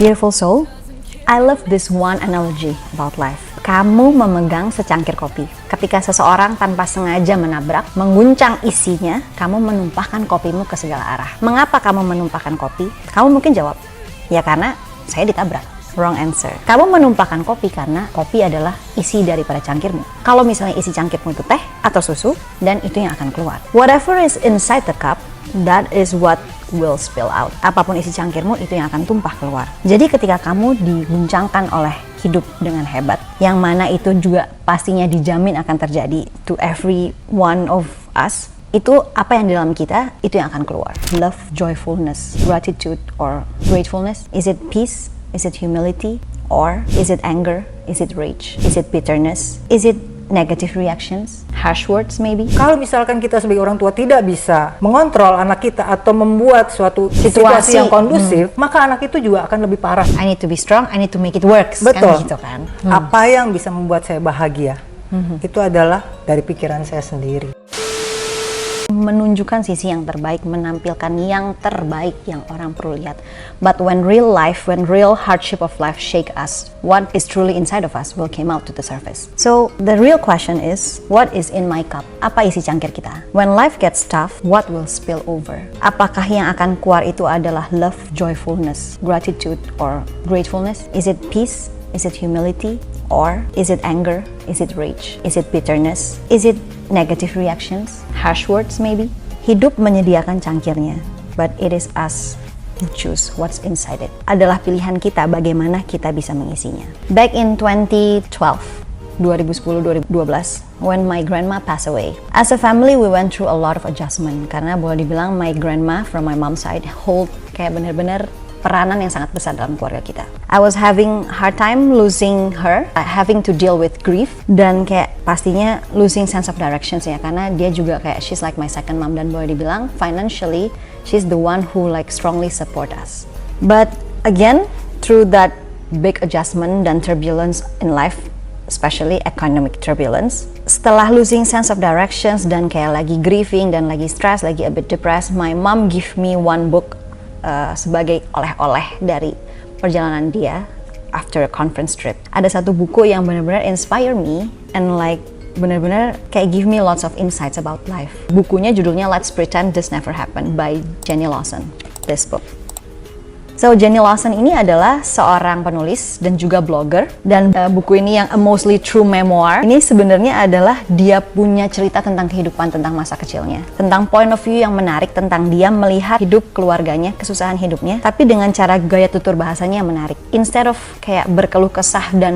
Beautiful soul, I love this one analogy about life. Kamu memegang secangkir kopi. Ketika seseorang tanpa sengaja menabrak, mengguncang isinya, kamu menumpahkan kopimu ke segala arah. Mengapa kamu menumpahkan kopi? Kamu mungkin jawab, ya karena saya ditabrak. Wrong answer. Kamu menumpahkan kopi karena kopi adalah isi daripada cangkirmu. Kalau misalnya isi cangkirmu itu teh atau susu, dan itu yang akan keluar. Whatever is inside the cup, that is what will spill out. Apapun isi cangkirmu, itu yang akan tumpah keluar. Jadi ketika kamu diguncangkan oleh hidup dengan hebat, yang mana itu juga pastinya dijamin akan terjadi to every one of us, itu apa yang di dalam kita, itu yang akan keluar. Love, joyfulness, gratitude, or gratefulness. Is it peace? Is it humility? Or is it anger? Is it rage? Is it bitterness? Is it negative reactions? Harsh words maybe? Kalau misalkan kita sebagai orang tua tidak bisa mengontrol anak kita atau membuat suatu situasi yang kondusif, maka anak itu juga akan lebih parah. I need to be strong, I need to make it work. Betul. Kan gitu kan? Apa yang bisa membuat saya bahagia, itu adalah dari pikiran saya sendiri. Menunjukkan sisi yang terbaik, menampilkan yang terbaik yang orang perlu lihat. But when real life, when real hardship of life shake us, what is truly inside of us will come out to the surface. So the real question is, what is in my cup? Apa isi cangkir kita? When life gets tough, what will spill over? Apakah yang akan keluar itu adalah love, joyfulness, gratitude, or gratefulness? Is it peace? Is it humility? Or is it anger? Is it rage? Is it bitterness? Is it negative reactions? Harsh words maybe? Hidup menyediakan cangkirnya, but it is us who choose what's inside it. Adalah pilihan kita bagaimana kita bisa mengisinya. Back in 2012, 2010-2012, when my grandma passed away. As a family, we went through a lot of adjustment, karena boleh dibilang my grandma from my mom's side hold kayak bener-bener peranan yang sangat besar dalam keluarga kita. I was having hard time losing her, having to deal with grief, dan kayak pastinya losing sense of directions ya, karena dia juga kayak she's like my second mom, dan boleh dibilang financially she's the one who like strongly support us. But again, through that big adjustment dan turbulence in life, especially economic turbulence, setelah losing sense of directions dan kayak lagi grieving dan lagi stress, lagi a bit depressed, my mom give me one book sebagai oleh-oleh dari perjalanan dia after a conference trip. Ada satu buku yang benar-benar inspire me and like benar-benar kayak give me lots of insights about life. Bukunya judulnya Let's Pretend This Never Happened by Jenny Lawson. This book. So Jenny Lawson ini adalah seorang penulis dan juga blogger, dan buku ini yang a mostly true memoir. Ini sebenarnya adalah dia punya cerita tentang kehidupan, tentang masa kecilnya, tentang point of view yang menarik tentang dia melihat hidup keluarganya, kesusahan hidupnya, tapi dengan cara gaya tutur bahasanya yang menarik. Instead of kayak berkeluh kesah dan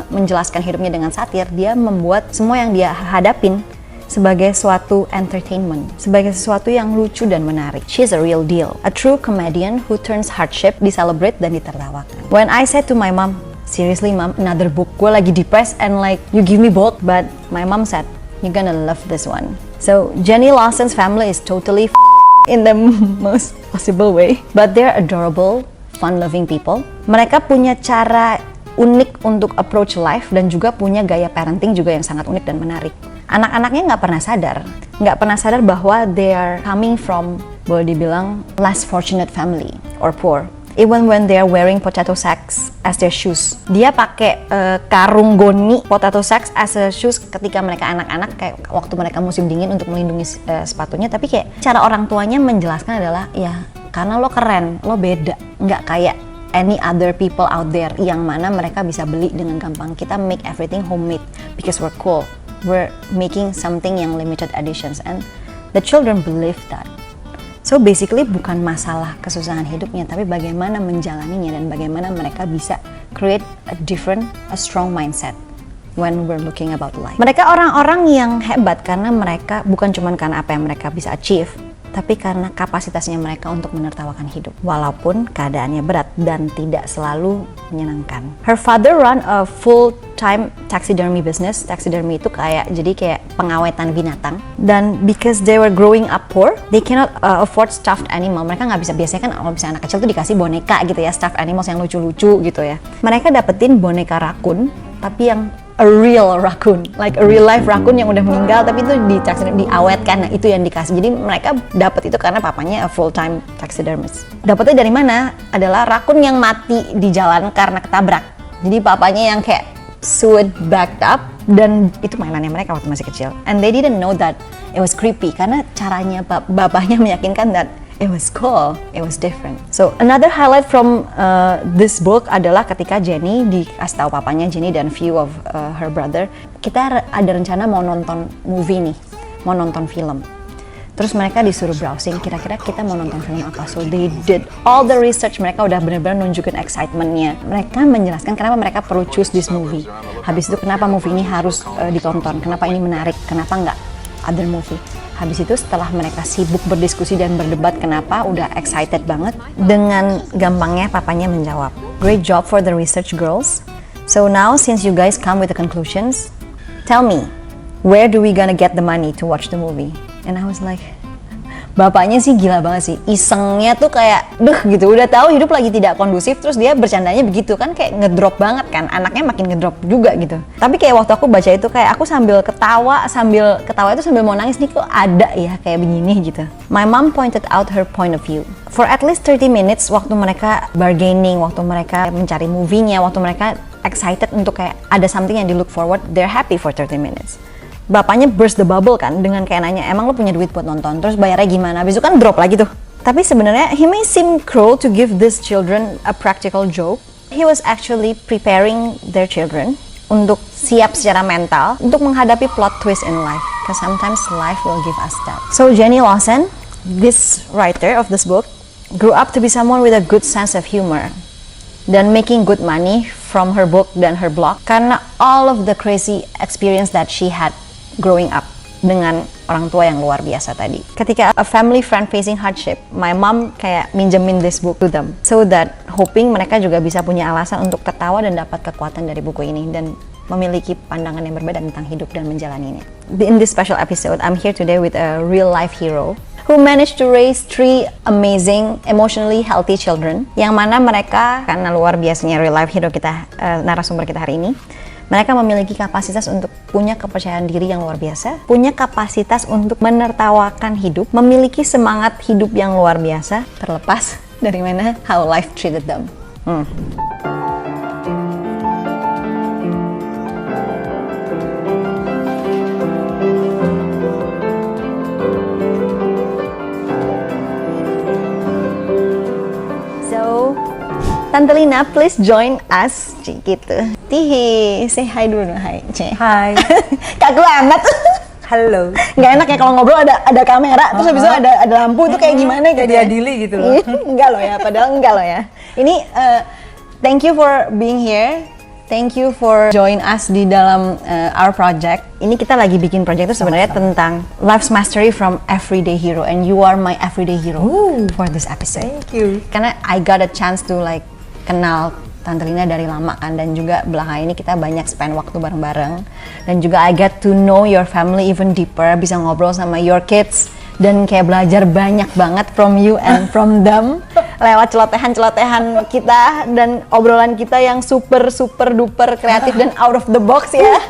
menjelaskan hidupnya dengan satir, dia membuat semua yang dia hadapin sebagai suatu entertainment, sebagai sesuatu yang lucu dan menarik. She's a real deal, a true comedian who turns hardship di-celebrate dan ditertawakan. When I said to my mom, seriously mom, another book, gue lagi depressed and like you give me both, but my mom said, you're gonna love this one. So Jenny Lawson's family is totally in the most possible way, but they're adorable, fun-loving people. Mereka punya cara unik untuk approach life dan juga punya gaya parenting juga yang sangat unik dan menarik. Anak-anaknya nggak pernah sadar bahwa they are coming from, boleh dibilang, less fortunate family or poor. Even when they are wearing potato sacks as their shoes, dia pakai karung goni potato sacks as a shoes ketika mereka anak-anak, kayak waktu mereka musim dingin untuk melindungi sepatunya. Tapi kayak cara orang tuanya menjelaskan adalah ya karena lo keren, lo beda, nggak kayak any other people out there yang mana mereka bisa beli dengan gampang. Kita make everything homemade because we're cool. We're making something yang limited editions, and the children believe that. So basically bukan masalah kesusahan hidupnya, tapi bagaimana menjalaninya dan bagaimana mereka bisa create a strong mindset when we're looking about life. Mereka orang-orang yang hebat karena mereka bukan cuma karena apa yang mereka bisa achieve, tapi karena kapasitasnya mereka untuk menertawakan hidup, walaupun keadaannya berat dan tidak selalu menyenangkan. Her father run a full-time taxidermy business. Taxidermy itu kayak pengawetan binatang. Dan because they were growing up poor, they cannot afford stuffed animal. Mereka nggak bisa, biasanya kan kalau misalnya anak kecil tuh dikasih boneka gitu ya, stuffed animals yang lucu-lucu gitu ya. Mereka dapetin boneka rakun, tapi yang a real raccoon, like a real life raccoon yang udah meninggal tapi itu diawetkan. Nah, itu yang dikasih. Jadi mereka dapat itu karena papanya a full time taxidermist. Dapatnya dari mana? Adalah raccoon yang mati di jalan karena ketabrak. Jadi papanya yang kayak suit backed up, dan itu mainannya mereka waktu masih kecil. And they didn't know that it was creepy karena caranya bapaknya meyakinkan that it was cool, it was different. So another highlight from this book adalah ketika Jenny dikasih tahu papanya, Jenny dan few of her brother, kita ada rencana mau nonton movie nih, mau nonton film. Terus mereka disuruh browsing, kira-kira kita mau nonton film apa. So they did all the research, mereka udah benar-benar nunjukin excitementnya. Mereka menjelaskan kenapa mereka perlu choose this movie. Habis itu kenapa movie ini harus ditonton, kenapa ini menarik, kenapa nggak other movie. Habis itu setelah mereka sibuk berdiskusi dan berdebat kenapa, udah excited banget. Dengan gampangnya papanya menjawab, "Great job for the research girls. So now since you guys come with the conclusions, tell me, where do we gonna get the money to watch the movie?" And I was like, bapaknya sih gila banget sih, isengnya tuh kayak, gitu, udah tahu hidup lagi tidak kondusif, terus dia bercandanya begitu kan, kayak ngedrop banget kan, anaknya makin ngedrop juga gitu. Tapi kayak waktu aku baca itu kayak aku sambil ketawa itu sambil mau nangis nih, kok ada ya kayak begini gitu. My mom pointed out her point of view. For at least 30 minutes, waktu mereka bargaining, waktu mereka mencari movie-nya, waktu mereka excited untuk kayak ada something yang di look forward, they're happy for 30 minutes. Bapaknya burst the bubble kan dengan kayak nanya, emang lo punya duit buat nonton, terus bayarnya gimana? Habis itu kan drop lagi tuh. Tapi sebenarnya he may seem cruel to give these children a practical joke. He was actually preparing their children untuk siap secara mental untuk menghadapi plot twist in life, because sometimes life will give us that. So Jenny Lawson, this writer of this book, grew up to be someone with a good sense of humor dan making good money from her book dan her blog karena all of the crazy experience that she had growing up dengan orang tua yang luar biasa tadi. Ketika a family friend facing hardship, my mom kayak minjemin this book to them, so that hoping mereka juga bisa punya alasan untuk ketawa dan dapat kekuatan dari buku ini dan memiliki pandangan yang berbeda tentang hidup dan menjalaninya. In this special episode, I'm here today with a real life hero who managed to raise 3 amazing, emotionally healthy children, yang mana mereka, karena luar biasanya real life hero kita, narasumber kita hari ini, mereka memiliki kapasitas untuk punya kepercayaan diri yang luar biasa, punya kapasitas untuk menertawakan hidup, memiliki semangat hidup yang luar biasa, terlepas dari mana how life treated them. Tante Lina, please join us, gitu. Tihi, say hi dulu, hi. Hai. Kaku amat. Halo. Nggak enak ya kalau ngobrol ada kamera, terus habis itu ada lampu itu kayak gimana gitu. Kayak diadili gitu loh. Enggak loh ya, padahal enggak loh ya. Ini thank you for being here. Thank you for join us di dalam our project. Ini kita lagi bikin project itu sebenarnya tentang life's mastery from everyday hero, and you are my everyday hero for this episode. Thank you. Karena I got a chance to like kenal Tante Lina dari lama kan, dan juga belakangan ini kita banyak spend waktu bareng-bareng, dan juga I get to know your family even deeper, bisa ngobrol sama your kids dan kayak belajar banyak banget from you and from them lewat celotehan-celotehan kita dan obrolan kita yang super duper kreatif dan out of the box ya.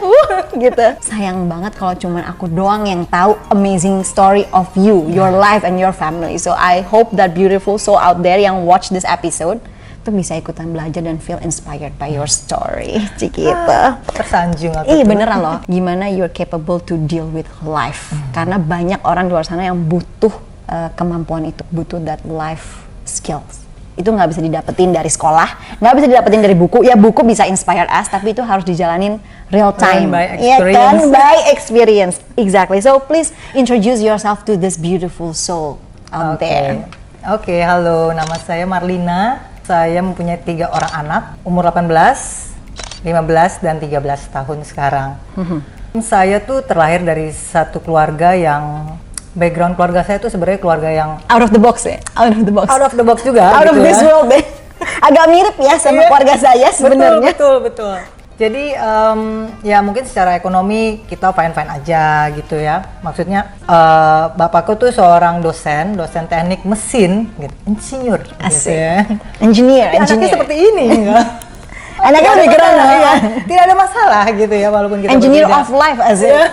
Gitu. Sayang banget kalau cuman aku doang yang tahu amazing story of you, your life and your family. So I hope that beautiful soul out there yang watch this episode tuh bisa ikutan belajar dan feel inspired by your story, gitu. Tersanjung aku. Beneran loh, gimana you're capable to deal with life. Karena banyak orang di luar sana yang butuh kemampuan itu, butuh that life skills. Itu nggak bisa didapetin dari sekolah, nggak bisa didapetin dari buku. Ya buku bisa inspire us, tapi itu harus dijalanin real time. By Ya experience. kan, by experience. Exactly. So please introduce yourself to this beautiful soul out there. Oke, halo, nama saya Marlina. Saya mempunyai 3 orang anak, umur 18, 15, dan 13 tahun sekarang. Saya tuh terlahir dari satu keluarga yang, background keluarga saya tuh sebenarnya keluarga yang Out of the box ya? Out of the box. out of the box juga. Out of gitu this ya. world deh. Agak mirip ya sama keluarga saya sebenarnya. Betul. Jadi ya mungkin secara ekonomi kita fine-fine aja gitu ya. Maksudnya bapakku tuh seorang dosen teknik mesin, gitu. Insinyur. Asik. Gitu ya. Engineer. Tapi anaknya seperti ini enggak? Anaknya lebih keren. Iya, tidak ada masalah gitu ya walaupun kita Engineer berbeda. of life asik.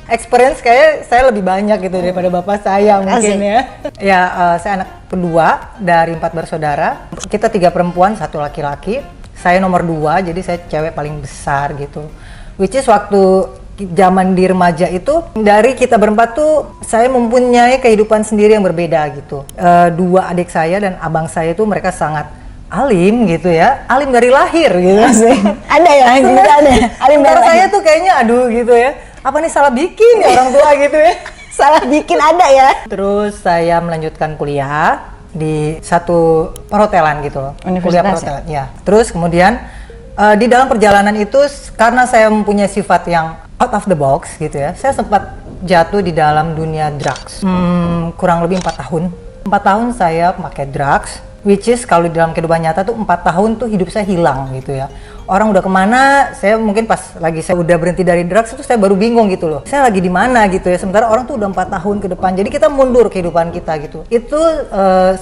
Experience kayak saya lebih banyak gitu daripada bapak saya mungkin Asik. ya. Ya, saya anak kedua dari 4 bersaudara. Kita 3 perempuan, 1 laki-laki. Saya nomor 2, jadi saya cewek paling besar gitu. Which is waktu zaman di remaja itu, dari kita berempat tuh saya mempunyai kehidupan sendiri yang berbeda gitu. 2 adik saya dan abang saya tuh mereka sangat alim gitu ya, alim dari lahir gitu. Ada ya, gitu ada. Alim Sementara dari saya tuh kayaknya aduh gitu ya, apa nih salah bikin ya orang tua gitu ya. salah bikin ada ya. Terus saya melanjutkan kuliah di satu perhotelan gitu loh. Universitas Kuliah perhotelan, ya. Terus kemudian di dalam perjalanan itu karena saya mempunyai sifat yang out of the box gitu ya, saya sempat jatuh di dalam dunia drugs. Kurang lebih 4 tahun. 4 tahun saya pakai drugs, which is kalau di dalam kehidupan nyata tuh 4 tahun tuh hidup saya hilang gitu ya. Orang udah kemana, saya mungkin pas lagi saya udah berhenti dari drugs itu saya baru bingung gitu loh. Saya lagi di mana gitu ya, sementara orang tuh udah 4 tahun ke depan. Jadi kita mundur kehidupan kita gitu. Itu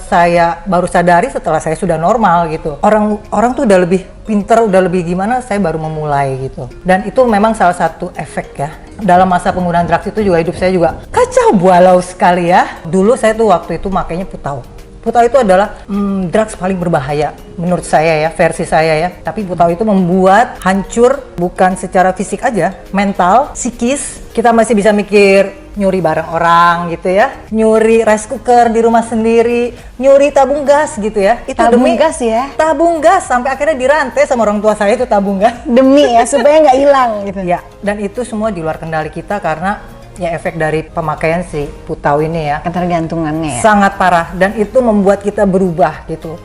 saya baru sadari setelah saya sudah normal gitu. Orang tuh udah lebih pinter, udah lebih gimana, saya baru memulai gitu. Dan itu memang salah satu efek ya. Dalam masa penggunaan drugs itu juga hidup saya juga kacau balau sekali ya. Dulu saya tuh waktu itu makainya putau. Putau itu adalah drugs paling berbahaya menurut saya ya, versi saya ya. Tapi putau itu membuat hancur bukan secara fisik aja, mental, psikis. Kita masih bisa mikir nyuri barang orang gitu ya, nyuri rice cooker di rumah sendiri, nyuri tabung gas gitu ya. Itu Tabung demi gas ya? Tabung gas sampai akhirnya dirantai sama orang tua saya itu tabung gas. Demi ya, supaya nggak hilang gitu. Ya, dan itu semua di luar kendali kita karena ya efek dari pemakaian si putau ini ya. Ketergantungannya ya. Sangat parah dan itu membuat kita berubah gitu.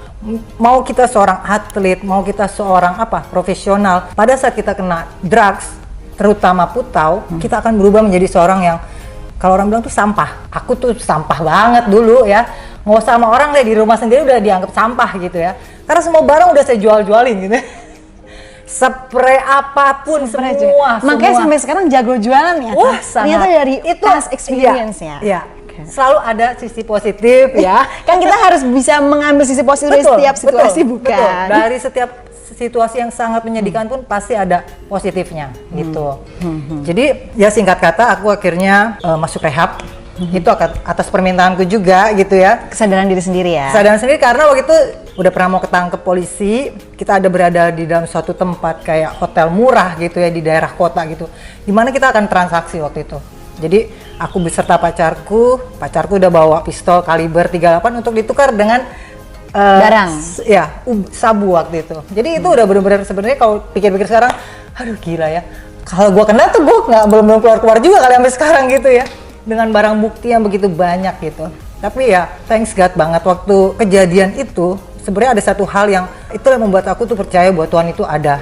Mau kita seorang atlet, mau kita seorang profesional, pada saat kita kena drugs, terutama putau, kita akan berubah menjadi seorang yang kalau orang bilang tuh sampah. Aku tuh sampah banget dulu ya. Nggak usah sama orang deh, di rumah sendiri udah dianggap sampah gitu ya. Karena semua barang udah saya jual-jualin gitu. Spray apapun semua. Makanya sampai sekarang jago jualan ya. Wah, ternyata sangat. dari Itu past experience ya. Iya. Selalu ada sisi positif ya. Kan kita harus bisa mengambil sisi positif dari setiap situasi bukan. Betul. Dari setiap situasi yang sangat menyedihkan pun pasti ada positifnya gitu. Jadi ya singkat kata aku akhirnya masuk rehab. Itu atas permintaanku juga gitu ya. Kesadaran diri sendiri ya. Kesadaran sendiri karena waktu itu udah pernah mau ketangkep polisi. Kita ada berada di dalam suatu tempat kayak hotel murah gitu ya di daerah kota gitu. Dimana kita akan transaksi waktu itu. Jadi aku beserta pacarku udah bawa pistol kaliber 38 untuk ditukar dengan barang. Ya, sabu waktu itu. Jadi itu udah benar-benar sebenarnya kalau pikir-pikir sekarang, aduh gila ya. Kalau gua kena tuh gua belum keluar juga kali sampai sekarang gitu ya. Dengan barang bukti yang begitu banyak gitu. Tapi ya, thanks God banget waktu kejadian itu sebenarnya ada satu hal yang itu yang membuat aku tuh percaya bahwa Tuhan itu ada.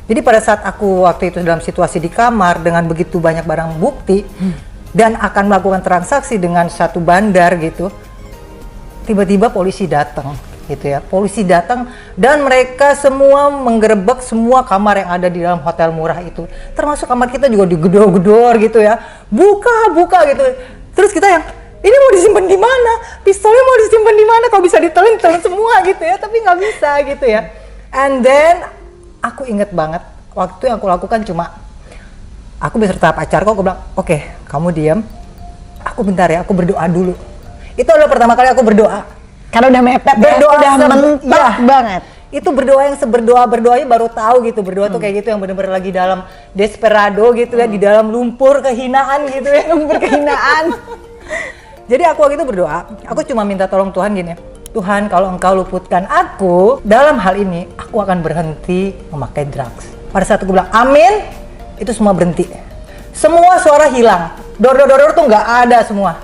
Jadi pada saat aku waktu itu dalam situasi di kamar dengan begitu banyak barang bukti dan akan melakukan transaksi dengan satu bandar gitu, tiba-tiba polisi datang gitu ya. Polisi datang dan mereka semua menggerebek semua kamar yang ada di dalam hotel murah itu. Termasuk kamar kita juga digedor-gedor gitu ya. Buka gitu. Terus kita yang ini mau disimpan di mana? Pistolnya mau disimpan di mana? Kok bisa ditelan semua gitu ya? Tapi nggak bisa gitu ya. And then aku inget banget waktu yang aku lakukan cuma aku beserta pacarku, aku bilang, oke, kamu diam. Aku bentar ya, aku berdoa dulu. Itu adalah pertama kali aku berdoa. Karena udah mepet Berdoa udah mentok banget. Itu berdoa yang berdoanya baru tahu gitu. Berdoa tuh kayak gitu yang benar-benar lagi dalam desperado gitu ya, di dalam lumpur kehinaan gitu ya. Lumpur kehinaan. Jadi aku waktu itu berdoa, aku cuma minta tolong Tuhan gini ya. Tuhan, kalau Engkau luputkan aku dalam hal ini, aku akan berhenti memakai drugs. Pada saat aku bilang amin, itu semua berhenti. Semua suara hilang. Dor tuh nggak ada semua.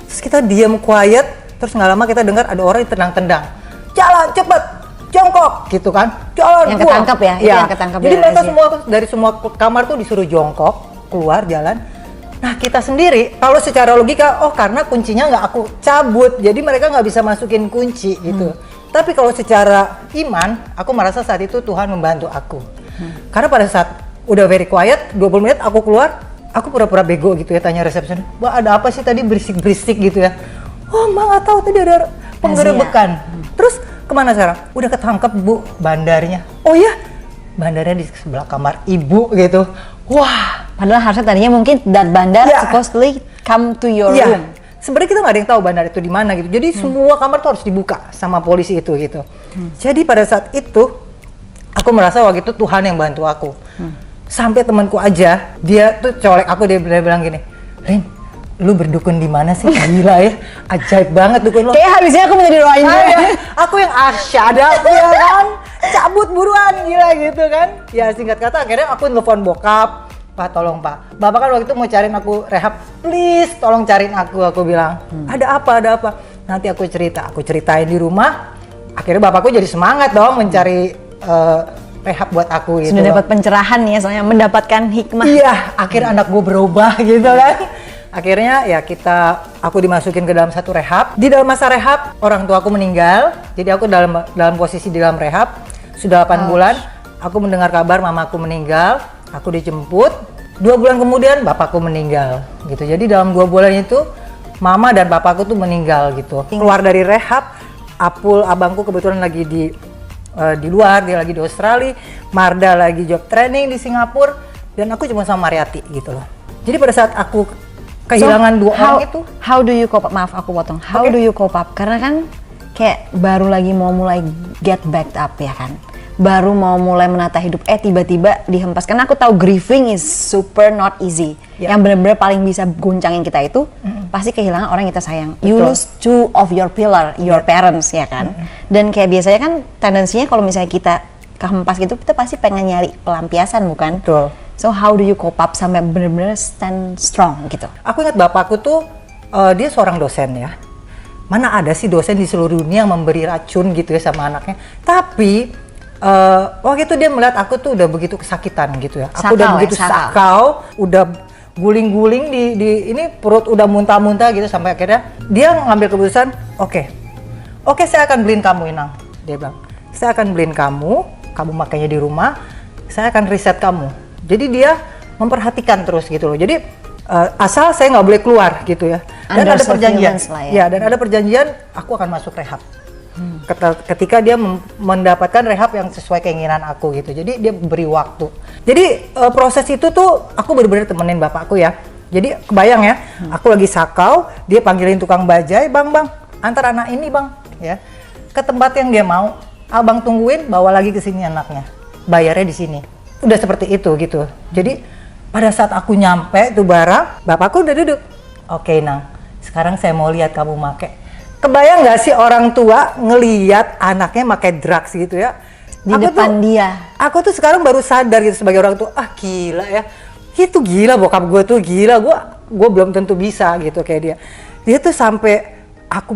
Terus kita diam quiet, terus nggak lama kita dengar ada orang yang tendang-tendang. Jalan cepet, jongkok gitu kan. Jalan Yang buang. ketangkep ya, itu yang ketangkep Jadi ya, mereka Razia. semua dari semua kamar tuh disuruh jongkok, keluar jalan. Nah kita sendiri, kalau secara logika, oh karena kuncinya nggak aku cabut, jadi mereka nggak bisa masukin kunci gitu. Tapi kalau secara iman, aku merasa saat itu Tuhan membantu aku. Karena pada saat udah very quiet, 20 menit aku keluar, aku pura-pura bego gitu ya, tanya resepsionis, Mbak ada apa sih tadi berisik-berisik gitu ya. Oh Mbak nggak tahu tadi ada penggerebekan. Terus Kemana sekarang? Udah ketangkep Bu bandarnya. Oh ya, bandarnya di sebelah kamar ibu gitu. Wah. Padahal harusnya tadinya mungkin that bandar supposedly come to your room. Sebenarnya kita nggak ada yang tahu bandar itu di mana gitu. Jadi semua kamar tuh harus dibuka sama polisi itu gitu. Jadi pada saat itu aku merasa waktu itu Tuhan yang bantu aku. Sampai temanku aja, dia tuh colek aku, dia bilang gini, Rin, lu berdukun di mana sih? Gila ya, ajaib banget dukun lo. Kayak habisnya aku menjadi doain dia. Aku yang asyada ya kan, cabut buruan gila gitu kan. Ya singkat kata akhirnya aku nelfon bokap, Pak tolong Pak, Bapak kan waktu itu mau cariin aku rehab, please tolong cariin aku bilang, ada apa, nanti aku ceritain di rumah. Akhirnya bapakku jadi semangat dong mencari rehab buat aku gitu. Sudah dapat pencerahan ya, soalnya mendapatkan hikmah. Iya, akhirnya anak gue berubah gitu kan. Akhirnya ya aku dimasukin ke dalam satu rehab. Di dalam masa rehab, orang tua aku meninggal. Jadi aku dalam posisi di dalam rehab sudah 8 bulan. Aku mendengar kabar mamaku meninggal. Aku dijemput. 2 bulan kemudian bapakku meninggal gitu. Jadi dalam 2 bulan itu mama dan bapakku tuh meninggal gitu. Keluar dari rehab, abangku kebetulan lagi di luar, dia lagi di Australia, Marda lagi job training di Singapura, dan aku cuma sama Mariati gitu loh. Jadi pada saat aku kehilangan dua orang itu, how do you cope up? Maaf aku potong. How do you cope up? Karena kan kayak baru lagi mau mulai get back up ya kan. Baru mau mulai menata hidup, tiba-tiba dihempas. Karena aku tahu grieving is super not easy. Yang benar-benar paling bisa goncangin kita itu pasti kehilangan orang yang kita sayang. You lose 2 of your pillar, your parents ya kan. Dan kayak biasanya kan tendensinya kalau misalnya kita kehempas gitu, kita pasti pengen nyari pelampiasan bukan? Betul. So how do you cope up sampai benar-benar stand strong gitu? Aku ingat bapakku tuh dia seorang dosen ya. Mana ada sih dosen di seluruh dunia yang memberi racun gitu ya sama anaknya. Tapi waktu itu dia melihat aku tuh udah begitu kesakitan gitu ya. Aku udah begitu sakau, udah guling-guling di ini, perut udah muntah-muntah gitu, sampai akhirnya dia ngambil keputusan, oke saya akan beliin kamu Inang. Dia bilang, saya akan beliin kamu makainya di rumah, saya akan riset kamu. Jadi dia memperhatikan terus gitu loh. Jadi asal saya nggak boleh keluar gitu ya. Dan ada perjanjian, dan ada perjanjian aku akan masuk rehab. Ketika dia mendapatkan rehab yang sesuai keinginan aku gitu. Jadi dia beri waktu. Jadi proses itu tuh aku benar-benar temenin bapakku ya. Jadi kebayang ya, aku lagi sakau, dia panggilin tukang bajai, bang antar anak ini bang ya ke tempat yang dia mau. Abang tungguin, bawa lagi ke sini anaknya, bayarnya di sini. Udah seperti itu gitu. Jadi pada saat aku nyampe tuh barang, bapakku udah duduk. Oke Nang, sekarang saya mau lihat kamu make. Kebayang nggak sih orang tua ngeliat anaknya pakai drugs gitu ya di depan dia. Aku tuh sekarang baru sadar gitu sebagai orang tua, gila ya, itu gila bokap gue tuh gila, gue belum tentu bisa gitu kayak dia. Dia tuh sampai aku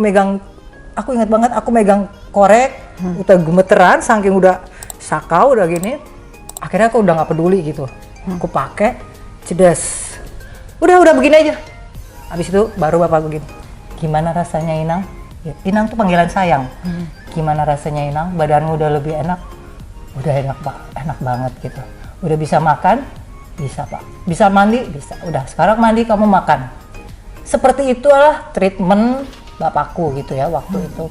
ingat banget aku megang korek, udah gemeteran saking udah sakau udah gini. Akhirnya aku udah nggak peduli gitu, aku pakai cedes, udah begini aja. Habis itu baru bapak begini. Gimana rasanya Inang? Ya, Inang tuh panggilan sayang. Gimana rasanya Inang? Badanmu udah lebih enak? Udah enak Pak, enak banget gitu. Udah bisa makan? Bisa Pak. Bisa mandi? Bisa. Udah sekarang mandi kamu makan. Seperti itulah treatment bapakku gitu ya waktu itu.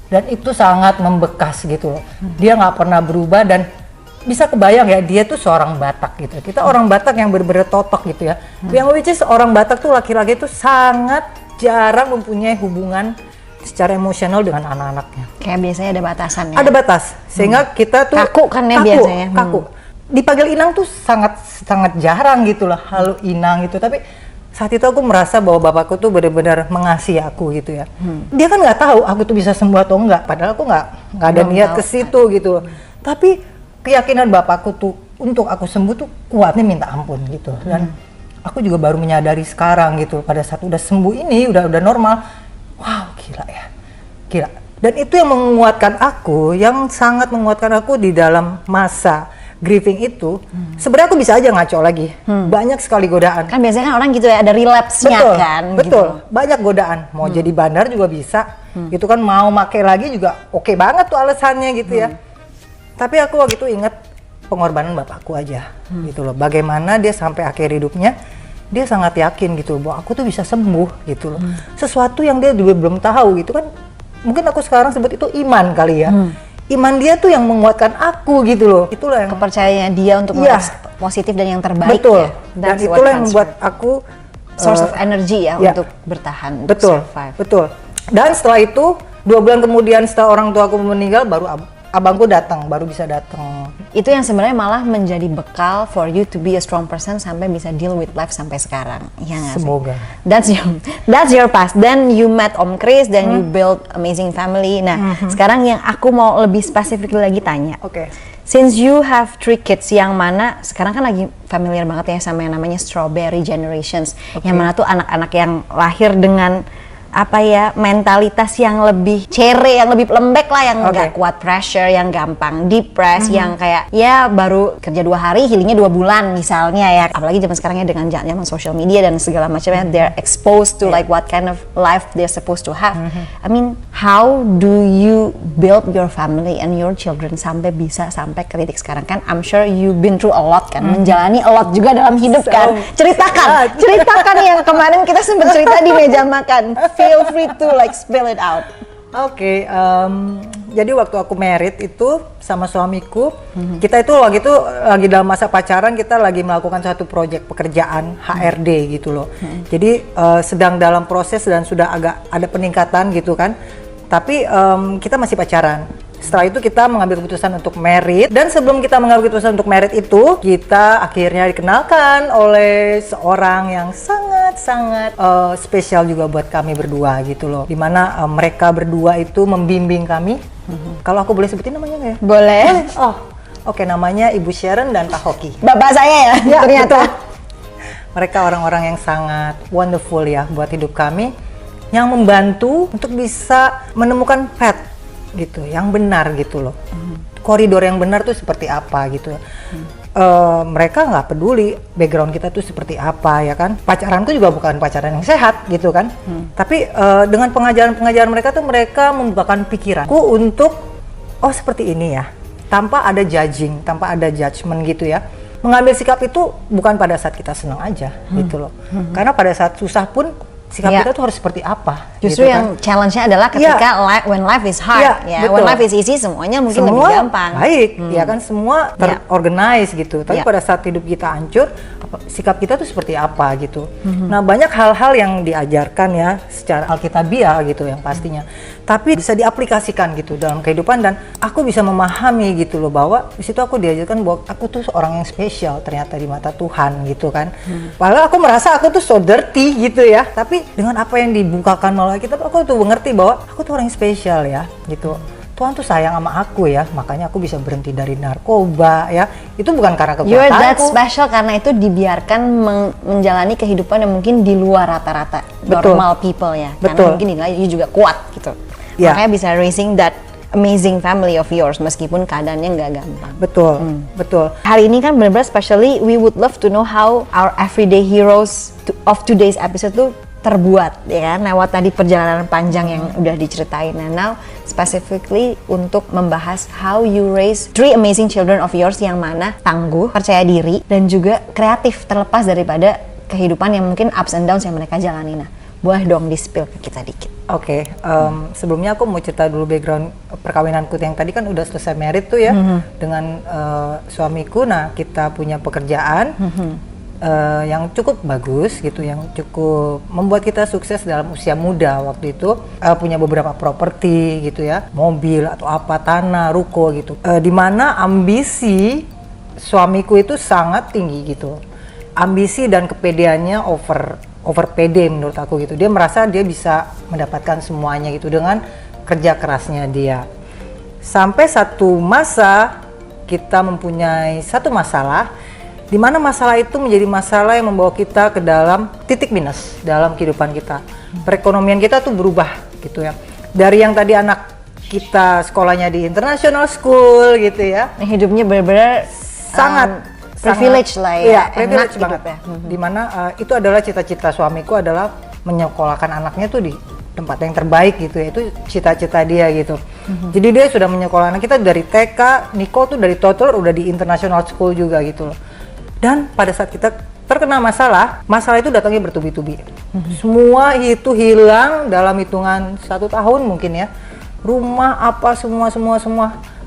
Dan itu sangat membekas gitu loh. Dia nggak pernah berubah dan bisa kebayang ya, dia tuh seorang Batak gitu. Kita orang Batak yang bener-bener totok gitu ya. Yang which is orang Batak tuh laki-laki tuh sangat jarang mempunyai hubungan secara emosional dengan anak-anaknya. Kayak biasanya ada batasan ya? Ada batas, sehingga kita tuh kaku kan ya biasanya. Kaku. Dipanggil Inang tuh sangat jarang gitu lah, halo Inang gitu. Tapi saat itu aku merasa bahwa bapakku tuh benar-benar mengasihi aku gitu ya. Dia kan nggak tahu aku tuh bisa sembuh atau enggak, padahal aku nggak ada niat ke situ gitu. Tapi keyakinan bapakku tuh untuk aku sembuh tuh kuatnya minta ampun gitu. Dan aku juga baru menyadari sekarang gitu, pada saat udah sembuh ini, udah normal, wow gila ya, gila. Dan itu yang menguatkan aku, yang sangat menguatkan aku di dalam masa grieving itu. Sebenarnya aku bisa aja ngaco lagi, banyak sekali godaan. Kan biasanya kan orang gitu ya, ada relapse-nya kan. Betul, gitu. Banyak godaan, mau jadi bandar juga bisa, itu kan mau make lagi juga oke banget tuh alasannya gitu ya. Tapi aku waktu itu inget pengorbanan bapakku aja gitu loh, bagaimana dia sampai akhir hidupnya dia sangat yakin gitu bahwa aku tuh bisa sembuh gitu loh. Sesuatu yang dia juga belum tahu gitu kan, mungkin aku sekarang sebut itu iman kali ya. Iman dia tuh yang menguatkan aku gitu loh. Itulah yang Kepercayaannya dia untuk Iya. melihat positif dan yang terbaik betul. ya. Dan That's what itulah yang counts membuat for- aku source of energy ya ya. untuk bertahan, untuk betul, survive. betul. Dan setelah itu 2 bulan kemudian setelah orang tua aku meninggal, baru abangku datang, baru bisa datang. Itu yang sebenarnya malah menjadi bekal for you to be a strong person sampai bisa deal with life sampai sekarang. Iya nggak sih? Semoga. That's your past. Then you met Om Chris, then you build amazing family. Nah, sekarang yang aku mau lebih spesifik lagi tanya. Oke. Since you have 3 kids, yang mana sekarang kan lagi familiar banget ya sama yang namanya strawberry generations. Yang mana tuh anak-anak yang lahir dengan apa ya, mentalitas yang lebih cere, yang lebih lembek lah, yang nggak kuat pressure, yang gampang depressed, yang kayak ya baru kerja 2 hari healingnya 2 bulan misalnya ya. Apalagi zaman sekarang ya dengan zaman social media dan segala macamnya, they're exposed to like what kind of life they're supposed to have. I mean, how do you build your family and your children sampai bisa sampai ke titik sekarang? Kan I'm sure you've been through a lot kan, menjalani a lot juga dalam hidup kan. Ceritakan yang kemarin kita sempat cerita di meja makan. Feel free to like spill it out. Oke, jadi waktu aku married itu sama suamiku, kita itu lagi dalam masa pacaran, kita lagi melakukan satu proyek pekerjaan HRD gitu loh. Jadi sedang dalam proses dan sudah agak ada peningkatan gitu kan. Tapi kita masih pacaran. Setelah itu kita mengambil keputusan untuk married, dan sebelum kita mengambil keputusan untuk married itu, kita akhirnya dikenalkan oleh seorang yang sangat spesial juga buat kami berdua gitu loh. Dimana mereka berdua itu membimbing kami. Kalau aku boleh sebutin namanya nggak ya? Boleh. Oh, oke, namanya Ibu Sharon dan Pak Hoki. Bapak saya ya, ternyata. Betul. Mereka orang-orang yang sangat wonderful ya buat hidup kami, yang membantu untuk bisa menemukan path gitu, yang benar gitu loh. Koridor yang benar tuh seperti apa gitu. Mereka nggak peduli background kita tuh seperti apa ya kan. Pacaranku juga bukan pacaran yang sehat gitu kan. Tapi dengan pengajaran mereka tuh, mereka membukakan pikiranku untuk seperti ini ya. Tanpa ada judging, tanpa ada judgment gitu ya. Mengambil sikap itu bukan pada saat kita senang aja gitu loh. Karena pada saat susah pun sikap kita tuh harus seperti apa. Justru gitu yang kan. challenge-nya adalah ketika when life is hard, betul. when life is easy semuanya mungkin semua lebih gampang. Baik, ya kan, semua terorganize gitu. Tapi pada saat hidup kita hancur, sikap kita tuh seperti apa gitu. Nah, banyak hal-hal yang diajarkan ya secara alkitabiah gitu yang pastinya. Tapi bisa diaplikasikan gitu dalam kehidupan, dan aku bisa memahami gitu loh bahwa di situ aku diajarkan bahwa aku tuh orang yang spesial ternyata di mata Tuhan gitu kan. Padahal aku merasa aku tuh so dirty gitu ya. Tapi dengan apa yang dibukakan melalui kitab, aku tuh mengerti bahwa aku tuh orang yang spesial ya gitu. Tuhan tuh sayang sama aku ya, makanya aku bisa berhenti dari narkoba ya. Itu bukan karena kekuatanku. You're that special karena itu dibiarkan menjalani kehidupan yang mungkin di luar rata-rata normal people ya. Karena mungkin dinilai you juga kuat gitu. Makanya bisa raising that amazing family of yours meskipun keadaannya nggak gampang. Betul. Hari ini kan benar-benar especially we would love to know how our everyday heroes of today's episode tuh terbuat ya kan, lewat tadi perjalanan panjang yang udah diceritain. Nah, now specifically untuk membahas how you raise 3 amazing children of yours yang mana tangguh, percaya diri, dan juga kreatif terlepas daripada kehidupan yang mungkin ups and downs yang mereka jalani. Nah, boleh dong di-spill ke kita dikit. Oke, sebelumnya aku mau cerita dulu background perkawinanku yang tadi kan udah selesai married tuh ya dengan suamiku. Nah, kita punya pekerjaan yang cukup bagus gitu, yang cukup membuat kita sukses dalam usia muda waktu itu, punya beberapa properti gitu ya, mobil atau apa, tanah, ruko gitu, dimana ambisi suamiku itu sangat tinggi gitu, ambisi dan kepedeannya over pede menurut aku gitu. Dia merasa dia bisa mendapatkan semuanya gitu dengan kerja kerasnya dia. Sampai satu masa kita mempunyai satu masalah, di mana masalah itu menjadi masalah yang membawa kita ke dalam titik minus dalam kehidupan kita. Perekonomian kita tuh berubah gitu ya. Dari yang tadi anak kita sekolahnya di international school gitu ya, Hidupnya benar-benar sangat privilege lah ya. Iya, privilege banget ya. Dimana itu adalah cita-cita suamiku adalah menyekolahkan anaknya tuh di tempat yang terbaik gitu ya. Itu cita-cita dia gitu. Jadi dia sudah menyekolahkan kita dari TK, Niko tuh dari toddler udah di international school juga gitu loh. Dan pada saat kita terkena masalah itu datangnya bertubi-tubi. Semua itu hilang dalam hitungan 1 tahun mungkin ya. rumah apa semua.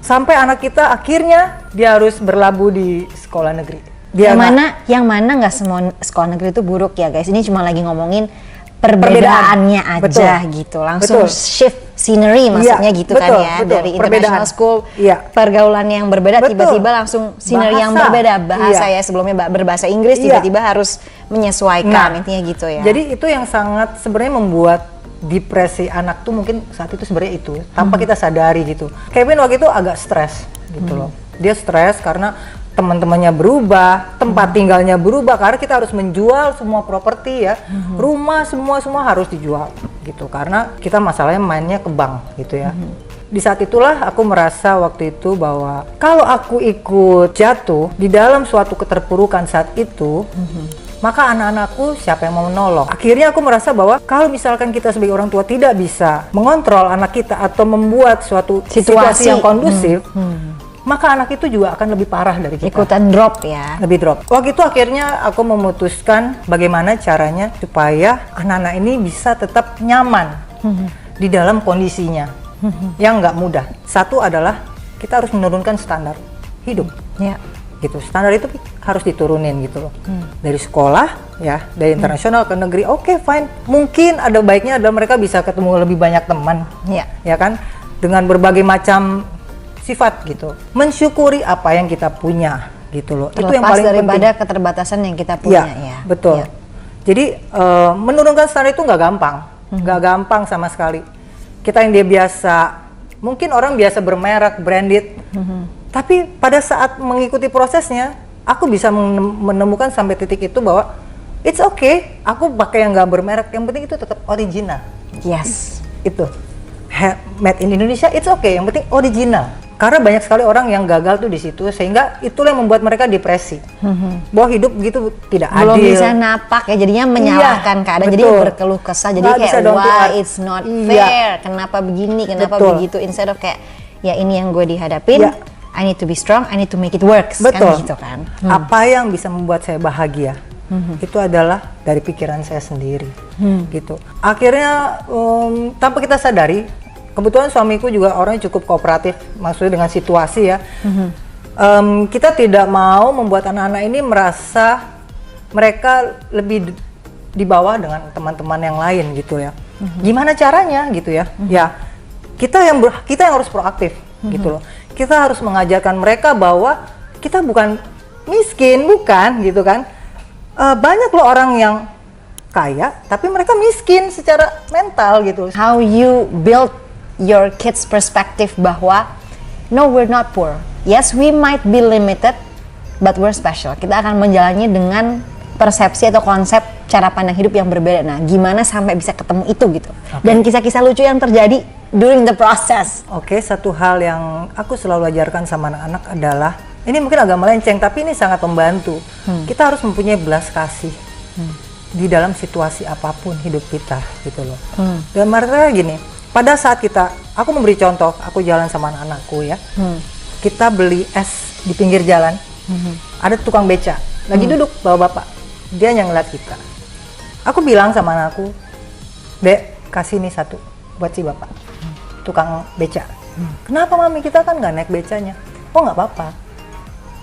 Sampai anak kita akhirnya dia harus berlabuh di sekolah negeri. Yang mana nggak semua sekolah negeri itu buruk ya guys. Ini cuma lagi ngomongin perbedaannya aja gitu. Langsung shift scenery maksudnya gitu kan ya. Dari international school, pergaulan yang berbeda tiba-tiba langsung scenery yang berbeda. Bahasa ya sebelumnya berbahasa Inggris tiba-tiba harus menyesuaikan, intinya gitu ya. Jadi itu yang sangat sebenarnya membuat depresi anak tuh mungkin saat itu sebenarnya itu tanpa kita sadari gitu. Kevin waktu itu agak stres gitu loh. Dia stres karena teman-temannya berubah, tempat tinggalnya berubah karena kita harus menjual semua properti ya. Rumah semua harus dijual gitu karena kita masalahnya mainnya ke bank gitu ya. Di saat itulah aku merasa waktu itu bahwa kalau aku ikut jatuh di dalam suatu keterpurukan saat itu, maka anak-anakku siapa yang mau menolong? Akhirnya aku merasa bahwa kalau misalkan kita sebagai orang tua tidak bisa mengontrol anak kita atau membuat suatu situasi yang kondusif, maka anak itu juga akan lebih parah dari kita. Ikutan drop ya. Lebih drop. Waktu itu akhirnya aku memutuskan bagaimana caranya supaya anak-anak ini bisa tetap nyaman di dalam kondisinya yang nggak mudah. Satu adalah kita harus menurunkan standar hidup. Ya. Gitu, standar itu harus diturunin gitu loh. Dari sekolah ya, dari internasional ke negeri, oke, fine. Mungkin ada baiknya adalah mereka bisa ketemu lebih banyak teman, ya kan, dengan berbagai macam sifat gitu. Mensyukuri apa yang kita punya gitu loh. Terlepas itu yang paling daripada penting. Keterbatasan yang kita punya ya. Betul. Jadi menurunkan standar itu nggak gampang, nggak gampang sama sekali. Kita yang dia biasa, mungkin orang biasa bermerek, branded. Tapi pada saat mengikuti prosesnya, aku bisa menemukan sampai titik itu bahwa it's okay, aku pakai yang nggak bermerek, yang penting itu tetap original. Yes. Itu made in Indonesia, it's okay, yang penting original. Karena banyak sekali orang yang gagal tuh di situ, sehingga itulah yang membuat mereka depresi. Bahwa hidup gitu tidak adil. Belum bisa napak ya, jadinya menyalahkan keadaan, jadi berkeluh kesah, jadi kayak why it's not fair, kenapa begini, kenapa begitu, instead of kayak ya ini yang gue dihadapin. I need to be strong, I need to make it work. Kan gitu kan. Apa yang bisa membuat saya bahagia itu adalah dari pikiran saya sendiri. Gitu. Akhirnya tanpa kita sadari, kebetulan suamiku juga orangnya cukup kooperatif, maksudnya dengan situasi ya. Kita tidak mau membuat anak-anak ini merasa mereka lebih di bawah dengan teman-teman yang lain gitu ya. Gimana caranya gitu ya? Ya kita yang harus proaktif gitu loh. Kita harus mengajarkan mereka bahwa kita bukan miskin, bukan gitu kan. Banyak loh orang yang kaya, tapi mereka miskin secara mental gitu. How you build your kids perspective bahwa no, we're not poor. Yes, we might be limited, but we're special. Kita akan menjalani dengan persepsi atau konsep cara pandang hidup yang berbeda. Nah, gimana sampai bisa ketemu itu gitu. Dan kisah-kisah lucu yang terjadi during the process. Oke, satu hal yang aku selalu ajarkan sama anak-anak adalah, ini mungkin agak melenceng tapi ini sangat membantu. Kita harus mempunyai belas kasih di dalam situasi apapun hidup kita gitu loh. Dan artinya gini, pada saat aku memberi contoh, aku jalan sama anak-anakku ya. Kita beli es di pinggir jalan. Ada tukang beca lagi duduk bawa bapak. Dia yang ngeliat kita. Aku bilang sama anakku, "Dek, kasih nih satu buat si bapak." Tukang beca. Kenapa mami, kita kan nggak naik becanya? Oh nggak apa-apa.